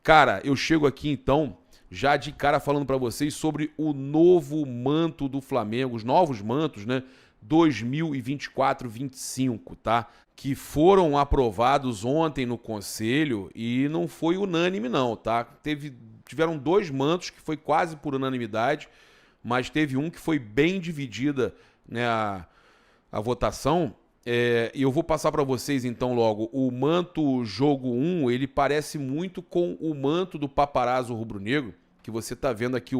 Cara, eu chego aqui então, já de cara falando para vocês sobre o novo manto do Flamengo, os novos mantos, né? 2024-25, tá? Que foram aprovados ontem no Conselho e não foi unânime não, tá? Tiveram 2 mantos que foi quase por unanimidade, mas teve um que foi bem dividida, né, a votação. E eu vou passar para vocês então logo. O manto jogo 1, ele parece muito com o manto do paparazzo rubro-negro, que você tá vendo aqui.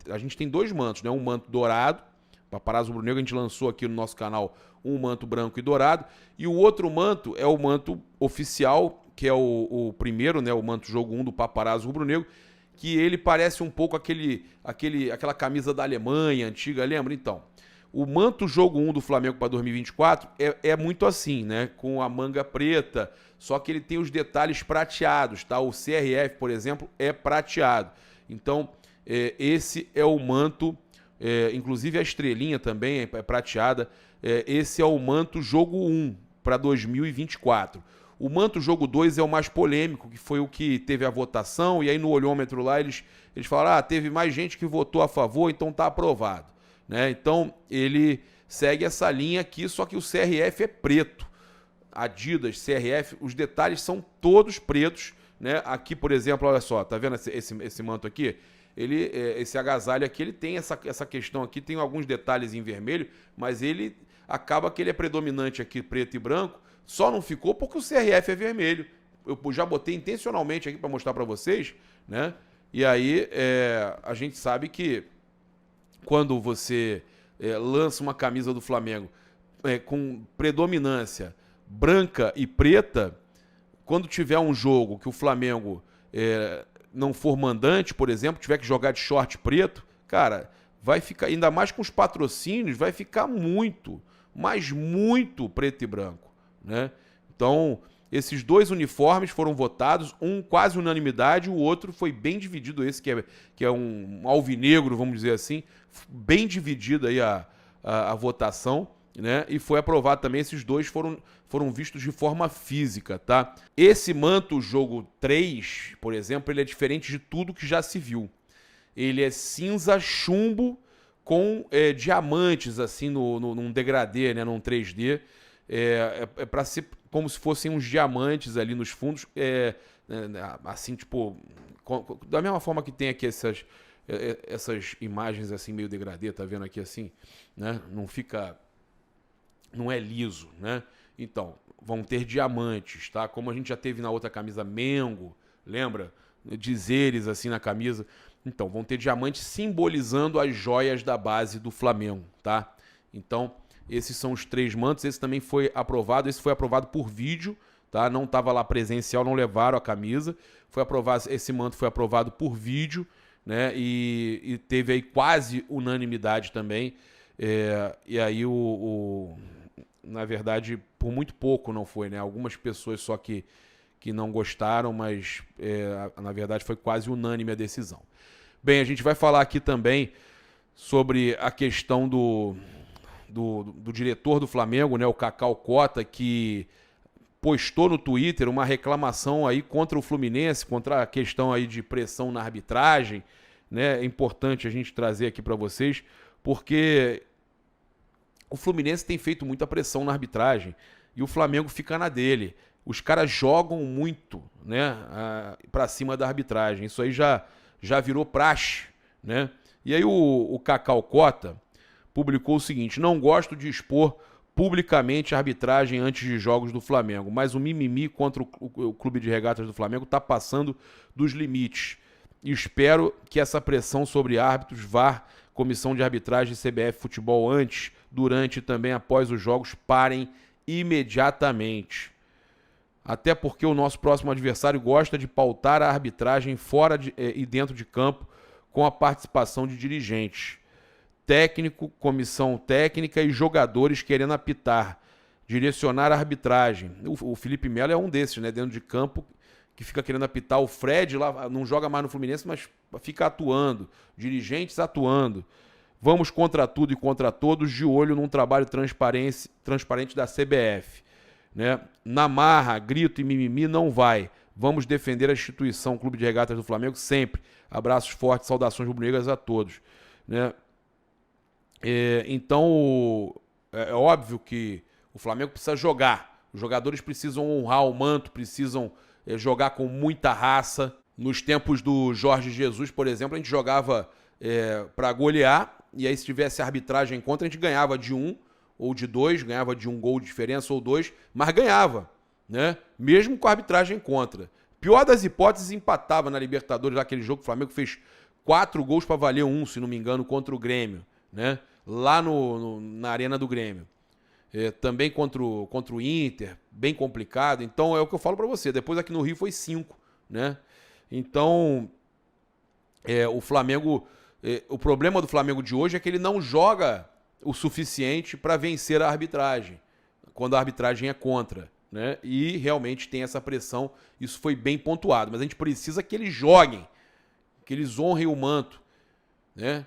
A gente tem 2 mantos, né? Um manto dourado, paparazzo rubro-negro, a gente lançou aqui no nosso canal um manto branco e dourado, e o outro manto é o manto oficial, que é o primeiro, né? O manto jogo 1 do paparazzo rubro-negro, que ele parece um pouco aquela camisa da Alemanha antiga, lembra? Então, o manto jogo 1 do Flamengo para 2024 é muito assim, né? Com a manga preta, só que ele tem os detalhes prateados, tá? O CRF, por exemplo, é prateado. Então, esse é o manto, inclusive a estrelinha também é prateada. Esse é o manto jogo 1 para 2024. O manto jogo 2 é o mais polêmico, que foi o que teve a votação, e aí no olhômetro lá eles falaram, teve mais gente que votou a favor, então tá aprovado. Né? Então ele segue essa linha aqui, só que o CRF é preto. Adidas, CRF, os detalhes são todos pretos, né? Aqui, por exemplo, olha só, tá vendo esse manto aqui? Esse agasalho aqui, ele tem essa questão aqui, tem alguns detalhes em vermelho, mas ele acaba que ele é predominante aqui, preto e branco, só não ficou porque o CRF é vermelho. Eu já botei intencionalmente aqui para mostrar para vocês, né? E aí a gente sabe que quando você lança uma camisa do Flamengo com predominância branca e preta, quando tiver um jogo que o Flamengo não for mandante, por exemplo, tiver que jogar de short preto, cara, vai ficar, ainda mais com os patrocínios, vai ficar muito, mas muito preto e branco, né? Então, esses 2 uniformes foram votados, um quase unanimidade, o outro foi bem dividido, esse que é um alvinegro, vamos dizer assim, bem dividida aí a votação, né? E foi aprovado também, esses 2 foram vistos de forma física, tá? Esse manto jogo 3, por exemplo, ele é diferente de tudo que já se viu. Ele é cinza chumbo com diamantes, assim, num degradê, né? Num 3D. Para ser como se fossem uns diamantes ali nos fundos, assim, tipo, da mesma forma que tem aqui essas imagens assim meio degradê, tá vendo aqui assim, né? Não é liso, né? Então, vão ter diamantes, tá? Como a gente já teve na outra camisa Mengo, lembra? Dizeres assim na camisa. Então, vão ter diamantes simbolizando as joias da base do Flamengo, tá? Então, esses são os 3 mantos, esse também foi aprovado, esse foi aprovado por vídeo, tá? Não estava lá presencial, não levaram a camisa, esse manto foi aprovado por vídeo, né? E teve aí quase unanimidade também, e aí na verdade, por muito pouco não foi, né? Algumas pessoas só que não gostaram, mas na verdade foi quase unânime a decisão. Bem, a gente vai falar aqui também sobre a questão do diretor do Flamengo, né, o Cacau Cota, que postou no Twitter uma reclamação aí contra o Fluminense, contra a questão aí de pressão na arbitragem, né? É importante a gente trazer aqui para vocês, porque o Fluminense tem feito muita pressão na arbitragem e o Flamengo fica na dele. Os caras jogam muito, né, para cima da arbitragem. Isso aí já virou praxe, né? E aí o Cacau Cota publicou o seguinte: não gosto de expor publicamente a arbitragem antes de jogos do Flamengo, mas o mimimi contra o Clube de Regatas do Flamengo está passando dos limites. E espero que essa pressão sobre árbitros, VAR, Comissão de Arbitragem e CBF Futebol antes, durante e também após os jogos parem imediatamente. Até porque o nosso próximo adversário gosta de pautar a arbitragem fora e dentro de campo com a participação de dirigentes. Técnico, comissão técnica e jogadores querendo apitar, direcionar a arbitragem. O Felipe Melo é um desses, né, dentro de campo, que fica querendo apitar. O Fred lá não joga mais no Fluminense, mas fica atuando. Dirigentes atuando. Vamos contra tudo e contra todos, de olho num trabalho transparente da CBF. Né? Na marra, grito e mimimi não vai. Vamos defender a instituição Clube de Regatas do Flamengo sempre. Abraços fortes, saudações rubro-negras a todos. Né? Então, é óbvio que o Flamengo precisa jogar. Os jogadores precisam honrar o manto, precisam jogar com muita raça. Nos tempos do Jorge Jesus, por exemplo, a gente jogava para golear, e aí se tivesse arbitragem contra, a gente ganhava de 1 ou de 2, ganhava de 1 gol de diferença ou 2, mas ganhava, né? Mesmo com a arbitragem contra. Pior das hipóteses, empatava na Libertadores, aquele jogo que o Flamengo fez 4 gols para valer 1, se não me engano, contra o Grêmio, né? Lá na Arena do Grêmio. Também contra o Inter, bem complicado. Então é o que eu falo para você, depois aqui no Rio foi 5, né? Então, o Flamengo... o problema do Flamengo de hoje é que ele não joga o suficiente para vencer a arbitragem, quando a arbitragem é contra, né? E realmente tem essa pressão, isso foi bem pontuado, mas a gente precisa que eles joguem, que eles honrem o manto, né?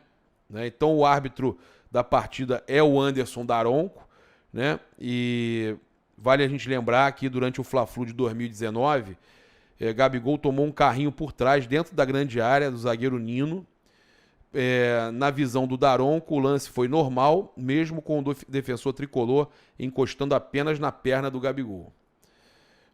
Então o árbitro da partida é o Anderson Daronco, né? E vale a gente lembrar que durante o Fla-Flu de 2019, Gabigol tomou um carrinho por trás, dentro da grande área do zagueiro Nino. Na visão do Daronco, o lance foi normal, mesmo com o defensor tricolor encostando apenas na perna do Gabigol.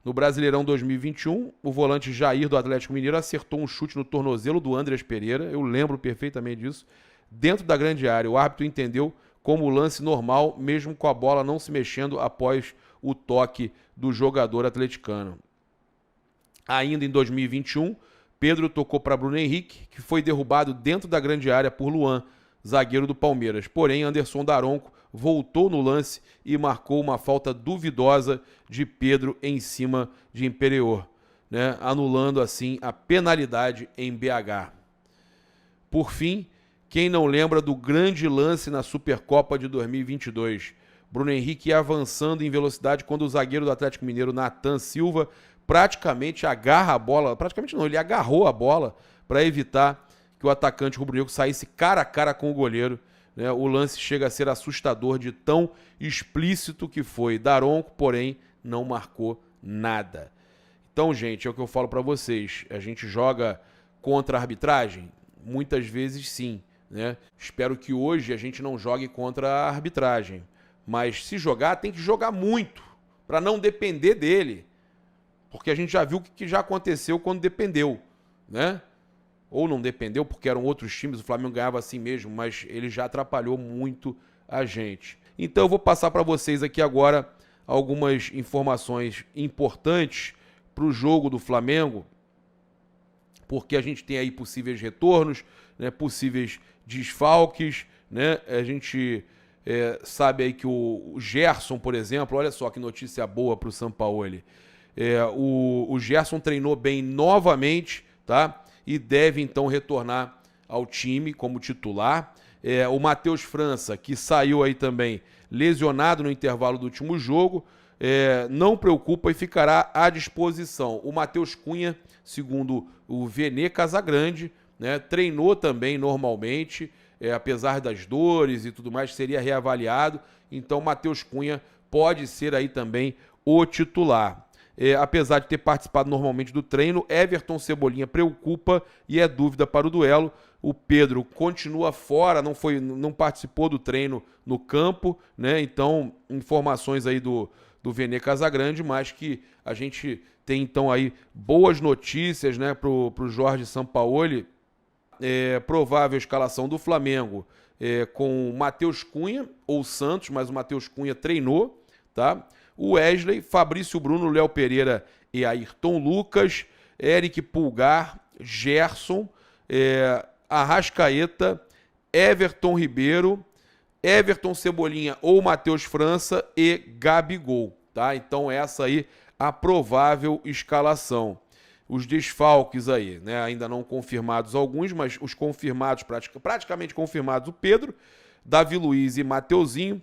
No Brasileirão 2021, o volante Jair do Atlético Mineiro acertou um chute no tornozelo do Andreas Pereira, eu lembro perfeitamente disso, dentro da grande área. O árbitro entendeu como lance normal, mesmo com a bola não se mexendo após o toque do jogador atleticano. Ainda em 2021, Pedro tocou para Bruno Henrique, que foi derrubado dentro da grande área por Luan, zagueiro do Palmeiras. Porém, Anderson Daronco voltou no lance e marcou uma falta duvidosa de Pedro em cima de Imperior, né? Anulando assim a penalidade em BH. Por fim, quem não lembra do grande lance na Supercopa de 2022? Bruno Henrique ia avançando em velocidade quando o zagueiro do Atlético Mineiro, Nathan Silva, praticamente agarra a bola, praticamente não, ele agarrou a bola para evitar que o atacante rubro-negro saísse cara a cara com o goleiro, né? O lance chega a ser assustador de tão explícito que foi. Daronco, porém, não marcou nada. Então, gente, é o que eu falo para vocês, a gente joga contra a arbitragem? Muitas vezes sim, né? Espero que hoje a gente não jogue contra a arbitragem, mas se jogar, tem que jogar muito, para não depender dele. Porque a gente já viu o que já aconteceu quando dependeu, né? Ou não dependeu porque eram outros times, o Flamengo ganhava assim mesmo, mas ele já atrapalhou muito a gente. Então eu vou passar para vocês aqui agora algumas informações importantes para o jogo do Flamengo, porque a gente tem aí possíveis retornos, né, possíveis desfalques, né? A gente sabe aí que o Gerson, por exemplo, olha só que notícia boa para o Sampaoli. O Gerson treinou bem novamente, tá? E deve então retornar ao time como titular. O Matheus França, que saiu aí também lesionado no intervalo do último jogo, não preocupa e ficará à disposição. O Matheus Cunha, segundo o Vene Casagrande, né, treinou também normalmente, apesar das dores e tudo mais, seria reavaliado. Então, o Matheus Cunha pode ser aí também o titular. Apesar de ter participado normalmente do treino, Everton Cebolinha preocupa e é dúvida para o duelo. O Pedro continua fora, não participou do treino no campo, né? Então, informações aí do Vene Casagrande, mas que a gente tem então aí boas notícias, né, pro Jorge Sampaoli. Provável escalação do Flamengo com Matheus Cunha ou Santos, mas o Matheus Cunha treinou, tá? O Wesley, Fabrício Bruno, Léo Pereira e Ayrton Lucas, Eric Pulgar, Gerson, Arrascaeta, Everton Ribeiro, Everton Cebolinha ou Matheus França e Gabigol, tá? Então essa aí a provável escalação. Os desfalques aí, né? Ainda não confirmados alguns, mas os confirmados, praticamente confirmados, o Pedro, Davi Luiz e Mateuzinho,